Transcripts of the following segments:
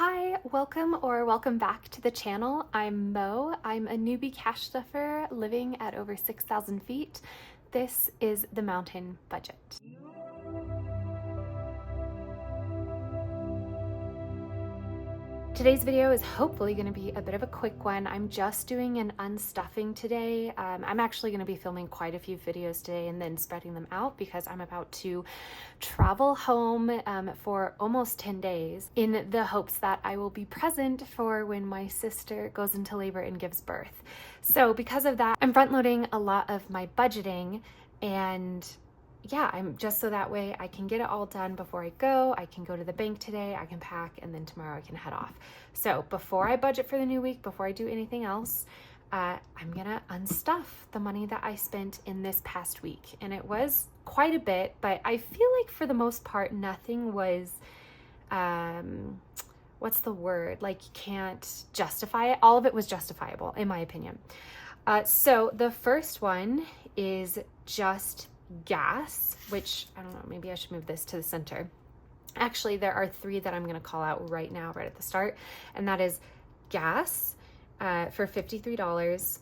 Hi, welcome back to the channel. I'm Mo. I'm a newbie cash stuffer living at over 6,000 feet. This is the mountain budget. Today's video is hopefully going to be a bit of a quick one. I'm just doing an unstuffing today. I'm actually going to be filming quite a few videos today and then spreading them out because I'm about to travel home for almost 10 days in the hopes that I will be present for when my sister goes into labor and gives birth. So because of that, I'm front loading a lot of my budgeting, and yeah, I'm just so that way I can get it all done before I go. I can go to the bank today, I can pack, and then tomorrow I can head off. So before I budget for the new week, before I do anything else, I'm gonna unstuff the money that I spent in this past week. And it was quite a bit, but I feel like for the most part, nothing was, what's the word? Like, you can't justify it. All of it was justifiable, in my opinion. So the first one is just gas, which I don't know, maybe I should move this to the center. Actually, there are three that I'm going to call out right now, right at the start, and that is gas for $53,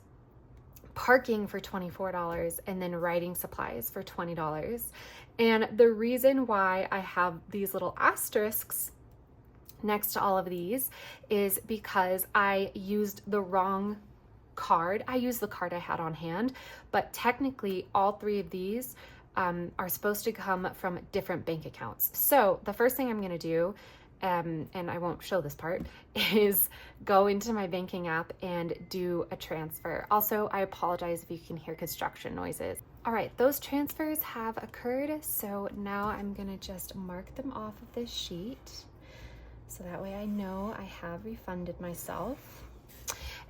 parking for $24, and then writing supplies for $20. And the reason why I have these little asterisks next to all of these is because I used the wrong card. I used the card I had on hand, but technically all three of these are supposed to come from different bank accounts. So the first thing I'm going to do, and I won't show this part, is go into my banking app and do a transfer. Also, I apologize if you can hear construction noises. All right, those transfers have occurred. So now I'm going to just mark them off of this sheet. So that way I know I have refunded myself.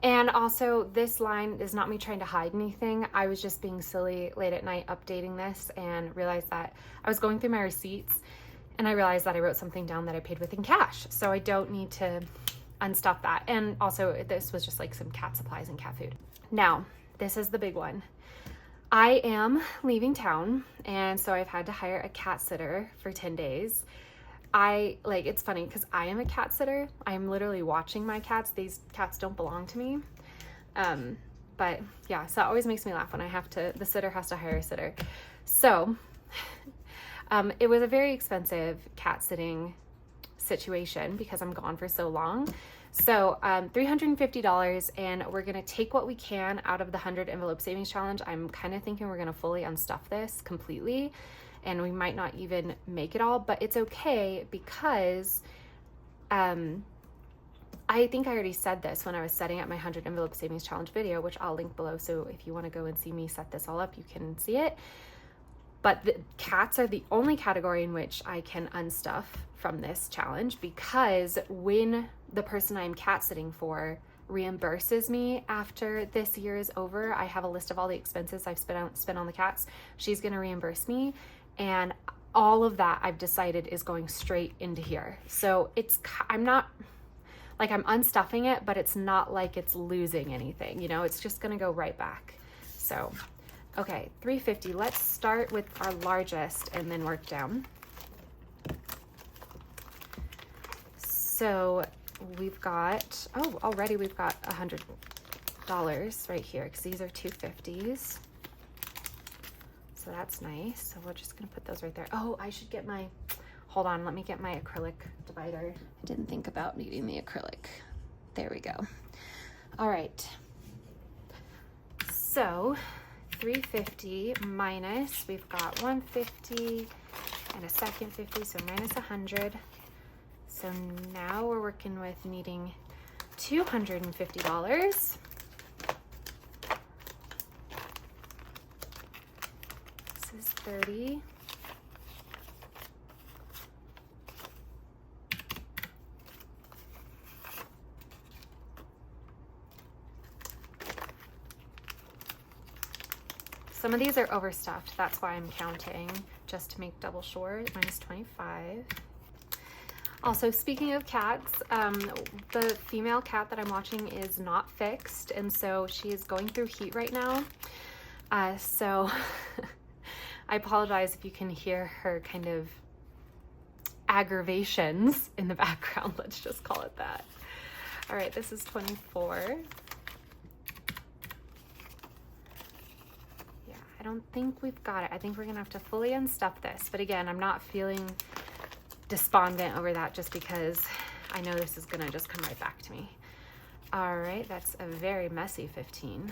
And also, this line is not me trying to hide anything. I was just being silly late at night updating this and realized that I was going through my receipts and I realized that I wrote something down that I paid with in cash. So I don't need to unstuff that. And also, this was just like some cat supplies and cat food. Now, this is the big one. I am leaving town, and so I've had to hire a cat sitter for 10 days. It's funny because I am a cat sitter. I'm literally watching my cats. These cats don't belong to me. But yeah, so it always makes me laugh when the sitter has to hire a sitter. So, it was a very expensive cat sitting situation because I'm gone for so long. So, $350, and we're going to take what we can out of the 100 envelope savings challenge. I'm kind of thinking we're going to fully unstuff this completely, and we might not even make it all, but it's okay because I think I already said this when I was setting up my 100 envelope savings challenge video, which I'll link below. So if you want to go and see me set this all up, you can see it. But the cats are the only category in which I can unstuff from this challenge, because when the person I'm cat sitting for reimburses me after this year is over, I have a list of all the expenses I've spent on the cats. She's going to reimburse me. And all of that, I've decided, is going straight into here. So I'm unstuffing it, but it's not like it's losing anything, it's just gonna go right back. So, okay, $350. Let's start with our largest and then work down. So we've got, already we've got $100 right here, because these are 250s. So that's nice. So we're just gonna put those right there. Oh, I should get hold on, let me get my acrylic divider. I didn't think about needing the acrylic. There we go. All right. So 350 minus, we've got 150 and a second 50, so minus 100. So now we're working with needing $250. This is 30. Some of these are overstuffed. That's why I'm counting, just to make double sure. Minus 25. Also, speaking of cats, the female cat that I'm watching is not fixed, and so she is going through heat right now. So I apologize if you can hear her kind of aggravations in the background. Let's just call it that. All right, this is 24. Yeah, I don't think we've got it. I think we're gonna have to fully unstuff this. But again, I'm not feeling despondent over that just because I know this is gonna just come right back to me. All right, that's a very messy 15.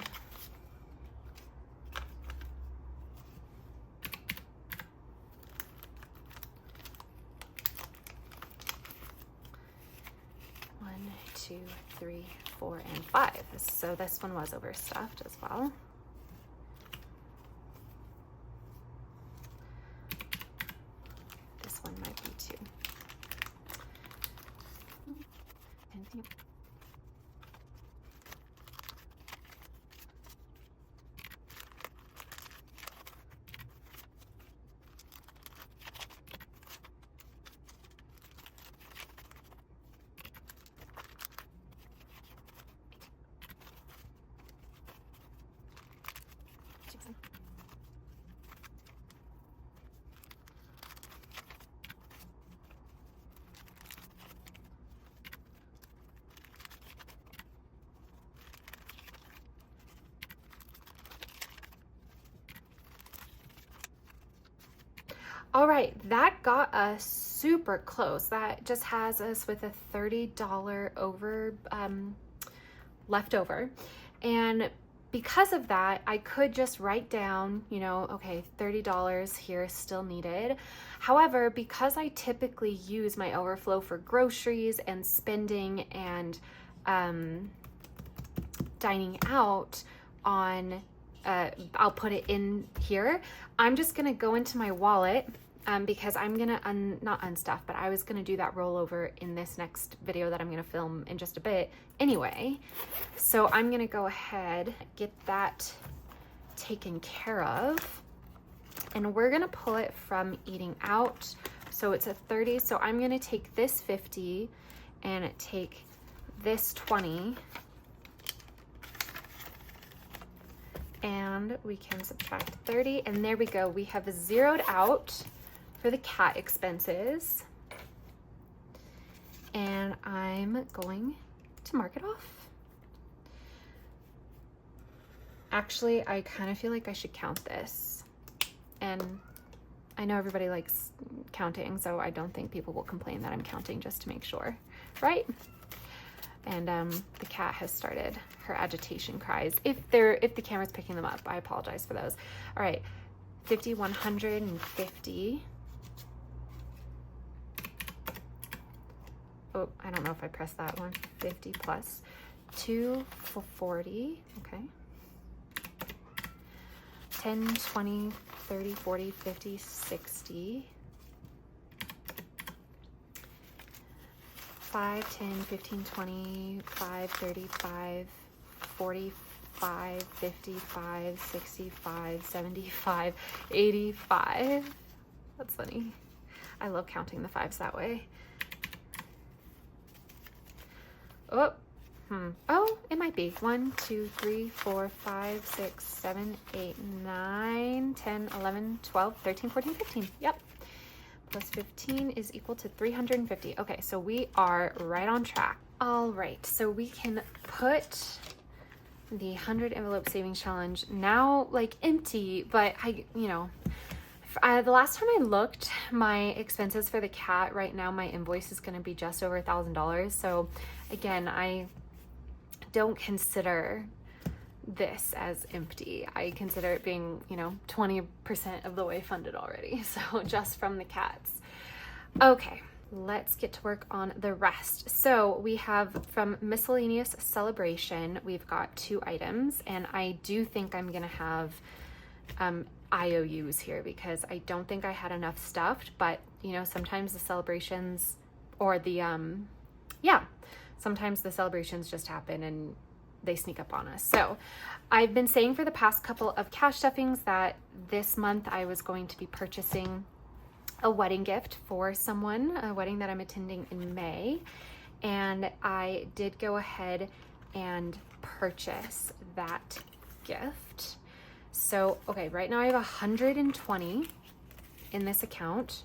One, two, three, 4, and 5. So this one was overstuffed as well. This one might be too. All right, that got us super close. That just has us with a $30 left over. And because of that, I could just write down, you know, okay, $30 here still needed. However, because I typically use my overflow for groceries and spending and dining out on, I'll put it in here. I'm just gonna go into my wallet because I'm gonna not unstuff, but I was gonna do that rollover in this next video that I'm gonna film in just a bit anyway. So I'm gonna go ahead, get that taken care of, and we're gonna pull it from eating out. So it's a 30, so I'm gonna take this 50 and take this 20, and we can subtract 30, and there we go. We have zeroed out for the cat expenses, and I'm going to mark it off. Actually, I kind of feel like I should count this, and I know everybody likes counting, so I don't think people will complain that I'm counting just to make sure, right? And the cat has started her agitation cries. If the camera's picking them up, I apologize for those. All right, 50, 150. Oh, I don't know if I pressed that one. 50 plus 2 for 40. Okay. 10, 20, 30, 40, 50, 60. 5, 10, 15, 20, 5, 35, 45, 55, 65, 75, 85. That's funny. I love counting the fives that way. Oh, oh, it might be 1, 2, 3, 4, 5, 6, 7, 8, 9, 10, 11, 12, 13, 14, 15. Yep. Plus 15 is equal to 350. Okay, so we are right on track. All right, so we can put the 100 envelope savings challenge now like empty, but the last time I looked, my expenses for the cat right now, my invoice is going to be just over $1,000. So again, I don't consider this as empty. I consider it being, 20% of the way funded already. So just from the cats. Okay, let's get to work on the rest. So we have from miscellaneous celebration, we've got 2 items, and I do think I'm gonna have IOUs here because I don't think I had enough stuffed, but sometimes the celebrations or the sometimes the celebrations just happen and they sneak up on us. So I've been saying for the past couple of cash stuffings that this month I was going to be purchasing a wedding gift for someone, a wedding that I'm attending in May, and I did go ahead and purchase that gift. So, okay, right now I have 120 in this account.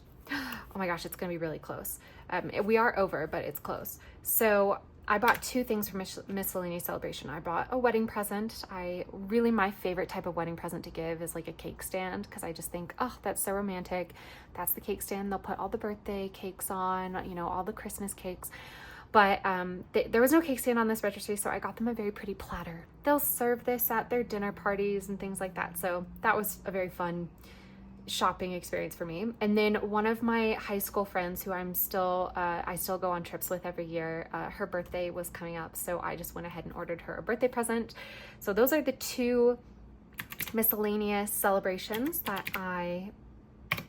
Oh my gosh, it's gonna be really close. We are over, but it's close. So I bought two things for miscellaneous celebration. I bought a wedding present. My favorite type of wedding present to give is like a cake stand, because I just think, oh, that's so romantic. That's the cake stand. They'll put all the birthday cakes on, you know, all the Christmas cakes. But there was no cake stand on this registry, so I got them a very pretty platter. They'll serve this at their dinner parties and things like that. So that was a very fun shopping experience for me. And then one of my high school friends who I still go on trips with every year, her birthday was coming up, so I just went ahead and ordered her a birthday present. So those are the two miscellaneous celebrations that I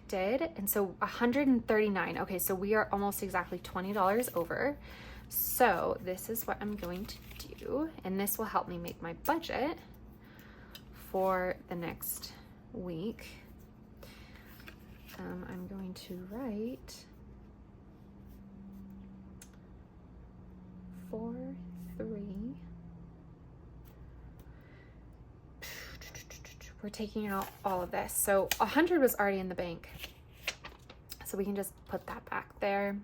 did. And so $139. Okay, so we are almost exactly $20 over. So this is what I'm going to do, and this will help me make my budget for the next week. I'm going to write 4, 3. We're taking out all of this. So 100 was already in the bank. So we can just put that back there.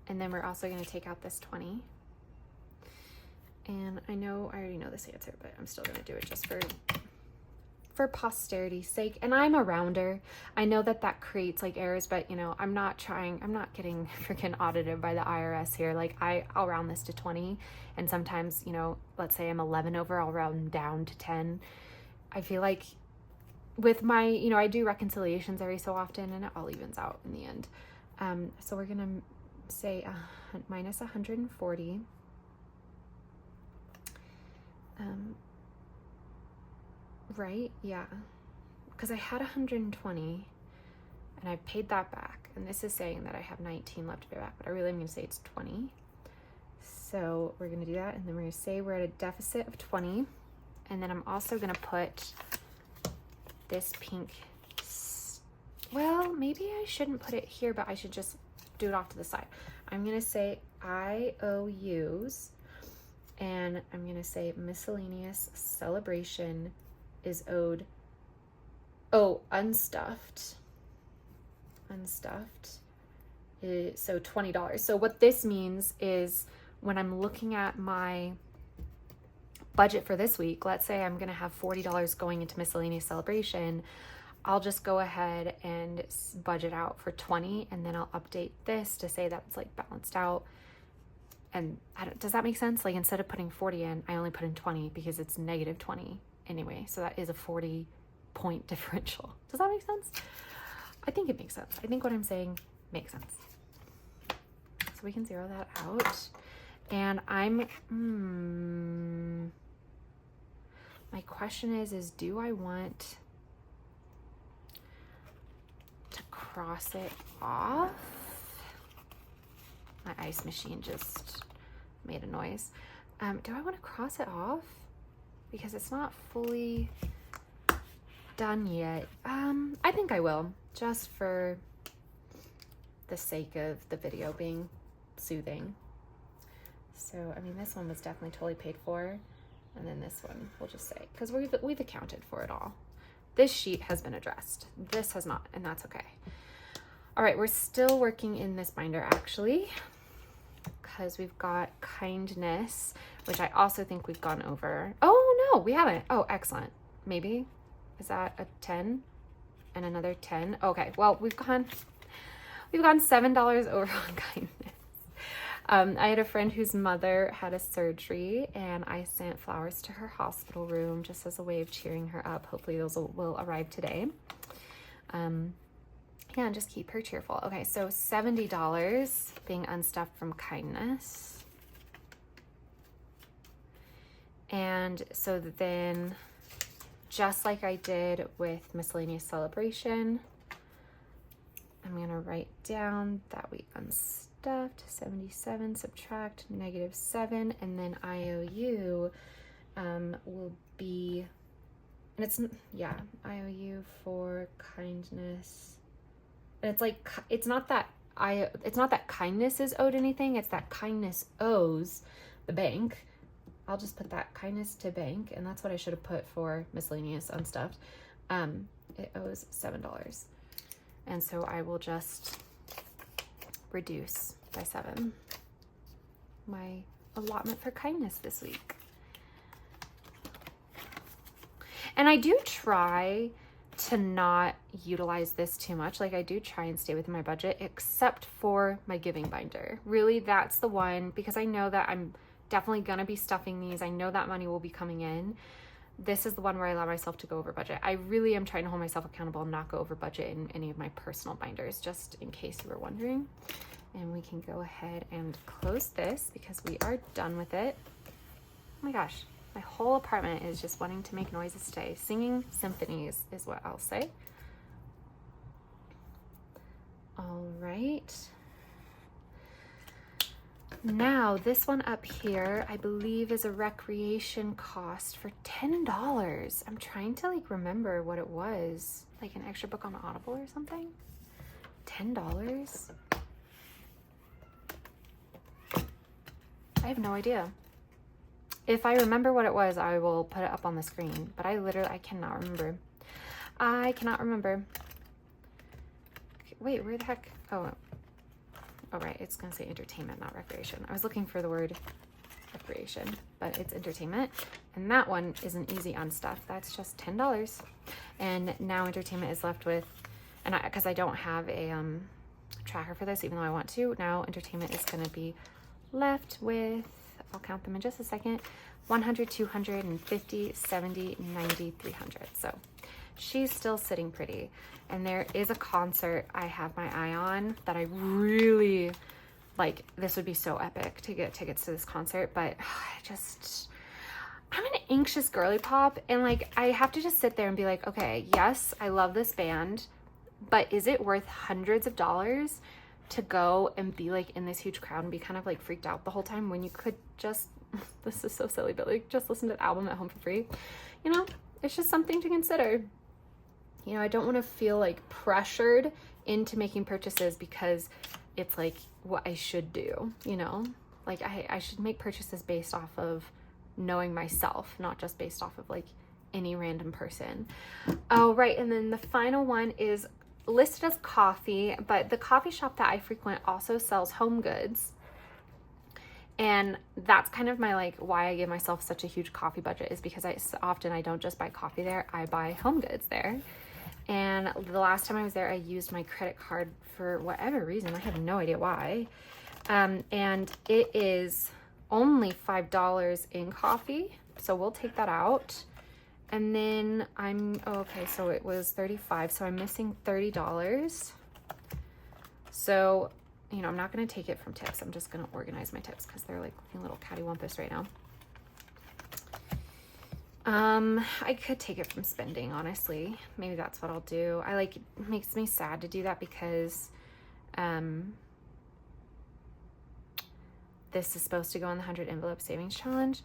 And then we're also going to take out this 20. And I already know this answer, but I'm still going to do it just for posterity's sake. And I'm a rounder. I know that creates like errors, but you know, I'm not getting freaking audited by the IRS here. Like I'll round this to 20, and sometimes, you know, let's say I'm 11 over, I'll round down to 10. I feel like with my, you know, I do reconciliations every so often, and it all evens out in the end. So we're gonna say minus 140. Right? Yeah. Because I had 120 and I paid that back. And this is saying that I have 19 left to pay back, but I really am going to say it's 20. So we're going to do that. And then we're going to say we're at a deficit of 20. And then I'm also going to put this pink. Well, maybe I shouldn't put it here, but I should just do it off to the side. I'm going to say IOUs, and I'm going to say miscellaneous celebration is owed, unstuffed is, so $20. So what this means is when I'm looking at my budget for this week, let's say I'm gonna have $40 going into miscellaneous celebration, I'll just go ahead and budget out for 20, and then I'll update this to say that it's like balanced out. And does that make sense? Like instead of putting 40 in, I only put in 20 because it's negative 20 anyway. So that is a 40-point differential. Does that make sense? I think it makes sense. I think what I'm saying makes sense. So we can zero that out. And my question is do I want to cross it off? My ice machine just made a noise. Do I want to cross it off? Because it's not fully done yet. I think I will, just for the sake of the video being soothing. So, I mean, this one was definitely totally paid for. And then this one, we'll just say, because we've accounted for it all. This sheet has been addressed. This has not, and that's okay. All right, we're still working in this binder, actually, because we've got kindness, which I also think we've gone over. Oh, no, we haven't. Oh, excellent. Maybe. Is that a 10 and another 10? Okay, well, we've gone $7 over on kindness. I had a friend whose mother had a surgery, and I sent flowers to her hospital room just as a way of cheering her up. Hopefully those will arrive today. Yeah, and just keep her cheerful. Okay, so $70 being unstuffed from kindness. And so then, just like I did with miscellaneous celebration, I'm gonna write down that we unstuffed 77, subtract -7, and then IOU will be, and it's, yeah, IOU for kindness. And it's like, it's not that kindness is owed anything, it's that kindness owes the bank. I'll just put that kindness to bank, and that's what I should have put for miscellaneous unstuffed. It owes $7. And so I will just reduce by 7. My allotment for kindness this week. And I do try to not utilize this too much. Like I do try and stay within my budget, except for my giving binder. Really, that's the one, because I know that I'm definitely gonna be stuffing these. I know that money will be coming in. This is the one where I allow myself to go over budget. I really am trying to hold myself accountable and not go over budget in any of my personal binders, just in case you were wondering. And we can go ahead and close this because we are done with it. Oh my gosh, my whole apartment is just wanting to make noises today. Singing symphonies is what I'll say. All right. Now this one up here, I believe is a recreation cost for $10. I'm trying to like remember what it was, like an extra book on Audible or something. $10. I have no idea. If I remember what it was, I will put it up on the screen, but I cannot remember. I cannot remember. Okay, wait, where the heck? Oh, right, it's gonna say entertainment, not recreation. I was looking for the word recreation, but it's entertainment. And that one is an easy unstuff. That's just $10. And now entertainment is left with, and because I don't have a tracker for this, even though I want to, now entertainment is gonna be left with, I'll count them in just a second, 100, 250, 70, 90, 300. So she's still sitting pretty. And there is a concert I have my eye on that I really like. This would be so epic to get tickets to this concert, but I'm an anxious girly pop, and like I have to just sit there and be like, okay, yes, I love this band, but is it worth hundreds of dollars to go and be like in this huge crowd and be kind of like freaked out the whole time when you could just, this is so silly, but like just listen to the album at home for free? You know, it's just something to consider. You know, I don't want to feel like pressured into making purchases because it's like what I should do, you know? Like I should make purchases based off of knowing myself, not just based off of like any random person. Oh, right. And then the final one is listed as coffee, but the coffee shop that I frequent also sells home goods. And that's kind of my like why I give myself such a huge coffee budget, is because I don't just buy coffee there, I buy home goods there. And the last time I was there, I used my credit card for whatever reason. I have no idea why. And it is only $5 in coffee. So we'll take that out. And then okay, so it was $35. So I'm missing $30. So, you know, I'm not going to take it from tips. I'm just going to organize my tips because they're like looking a little cattywampus right now. I could take it from spending, honestly. Maybe that's what I'll do. It makes me sad to do that because, this is supposed to go on the 100 envelope savings challenge.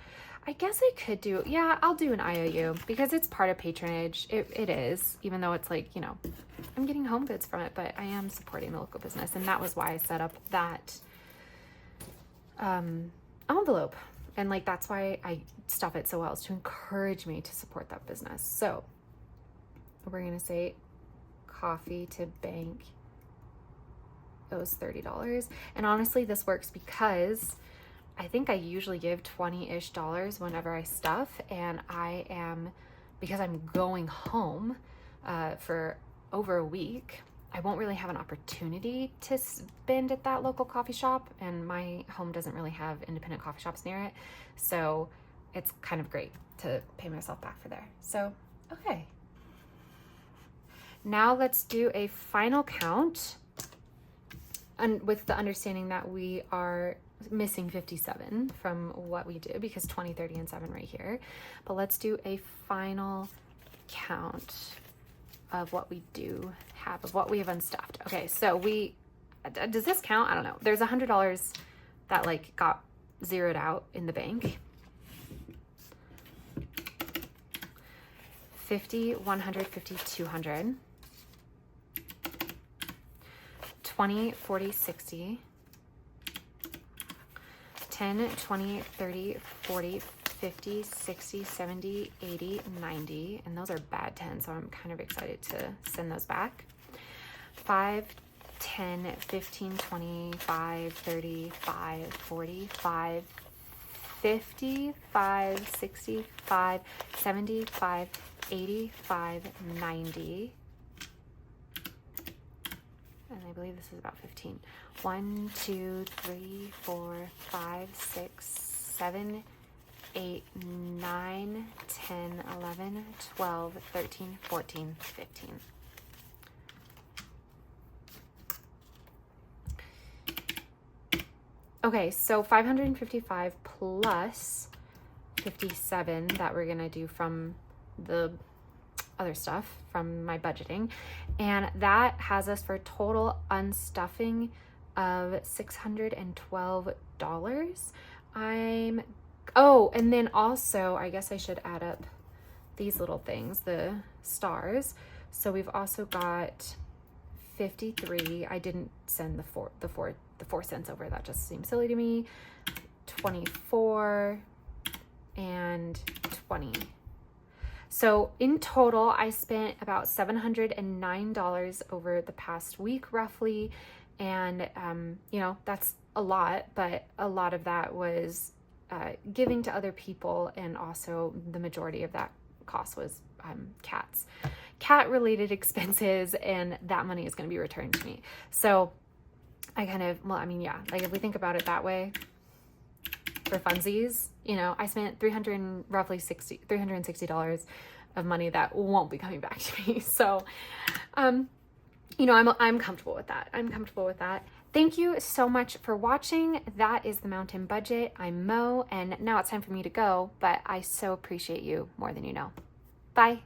I guess I could I'll do an IOU because it's part of patronage. It is, even though it's like, you know, I'm getting home goods from it, but I am supporting the local business. And that was why I set up that, envelope. And like, that's why I stuff it so well, is to encourage me to support that business. So we're going to say coffee to bank. It was $30. And honestly, this works because I think I usually give $20-ish whenever I stuff. And because I'm going home for over a week, I won't really have an opportunity to spend at that local coffee shop, and my home doesn't really have independent coffee shops near it. So it's kind of great to pay myself back for there. So, okay. Now let's do a final count, and with the understanding that we are missing 57 from what we did, because 20, 30, and 7 right here. But let's do a final count of what we do have, of what we have unstuffed. Okay, so does this count? I don't know. There's $100 that like got zeroed out in the bank. 50, 100, 50, 200. 20, 40, 60. 10, 20, 30, 40, 50, 60, 70, 80, 90, and those are bad 10, so I'm kind of excited to send those back. 5, 10, 15, 25, 35, 45, 55, 65, 75, 85, 90. And I believe this is about 15. 1, 2, 3, 4, 5, 6, 7, 8, 9, 10, 11, 12, 13, 14, 15. Okay, so 555 plus 57 that we're gonna do from the other stuff from my budgeting, and that has us for total unstuffing of $612. Oh, and then also I guess I should add up these little things, the stars. So we've also got 53. I didn't send the four cents over. That just seems silly to me. 24 and 20. So in total, I spent about $709 over the past week, roughly. And, you know, that's a lot, but a lot of that was giving to other people. And also the majority of that cost was cat-related expenses, and that money is going to be returned to me. So I kind of, well, I mean, yeah, like if we think about it that way, for funsies, you know, I spent $360 of money that won't be coming back to me. So, you know, I'm comfortable with that. I'm comfortable with that. Thank you so much for watching. That is the Mountain Budget. I'm Mo, and now it's time for me to go, but I so appreciate you more than you know. Bye.